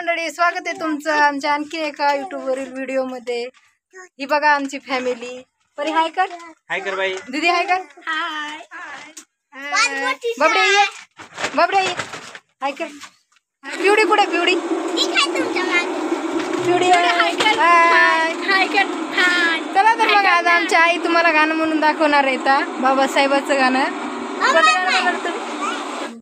मंडळी, स्वागत आहे तुमचं आमच्या आणखी एका युट्यूबवरील व्हिडिओमध्ये। ही बघा आमची फॅमिली। परी हाय कर, हाय कर बाई। दीदी हाय कर, हाय। बबडे ये, बबडे ये, हाय कर। ब्युटी कुठे ब्युटी? ब्युटी हाय कर, हाय कर, हाय। चला तर मग आज आमची आई तुम्हाला गाणं म्हणून दाखवणार आहे ता बाबासाहेबाचं गाणं।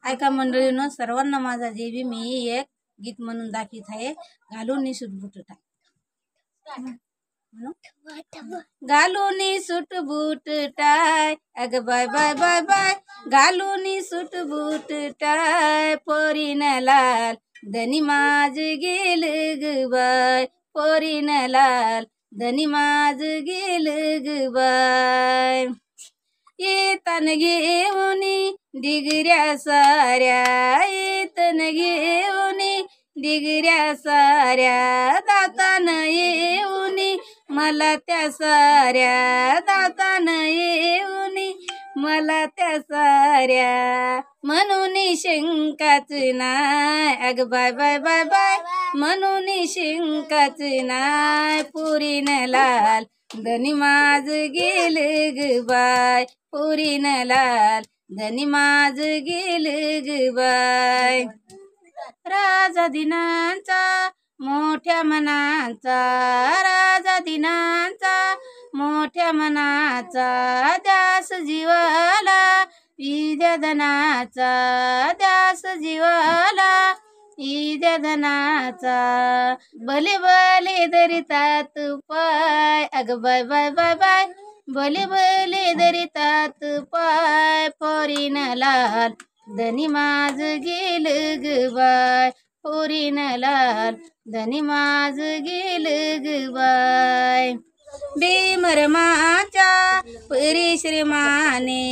ऐका मंडळीनो, सर्वांना माझा जेबी मी एक गीत म्हणून दाखवत आहे। घालून सूट बूट टाय, घालून सूट बूट टाय, अग बाय बाय बाय बाय, घालून सूट बूट टाय, पोरीन लाल धनी माझ गेल ग बाय, पोरीन लाल धनी माझ गेल ग बाय। येतन घेऊन डिगऱ्या साऱ्या, येतन घेऊन डिगऱ्या साऱ्या, दातान येऊन मला त्या साऱ्या, दातान येऊन मला त्या साऱ्या, म्हणून शंकाच नाय, अग बाय बाय बाय बाय, म्हणून शंकाच नाय, पोरीन लाल धनी माझ गेल ग बाय, पोरीन लाल धनी माझ गेल ग बाय। राजा दिनांचा मोठ्या मनाचा, राजा दिनांचा मोठ्या मनाचा, दास जीवाला विद्या धनाचा, दास जीवाला विद्या धनाचा, भले भले दरितात पाय, अग बाय बाय बाय बाय, भले भले दरितात पाय, पोरीन लाल धनी माझ गेल ग बाय, पोरीन लाल धनी माझ गेल ग बाय। बेमरमाच्या परिश्रमाने,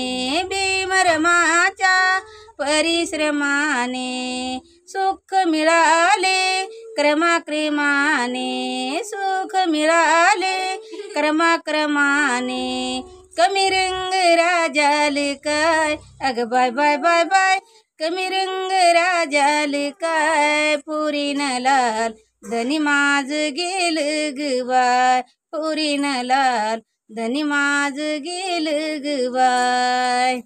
बेमरमाच्या परिश्रमाने, सुख मिळाले क्रमाक्रमाने, सुख मिळाले क्रमाक्रमाने, कमी रंग राजाल काय, अग बाय बाय बाय बाय, कमी रंग राजाल काय, पोरीन लाल धनी माझ गेल ग बाय, पोरीन लाल धनी माझ गेल ग बाय।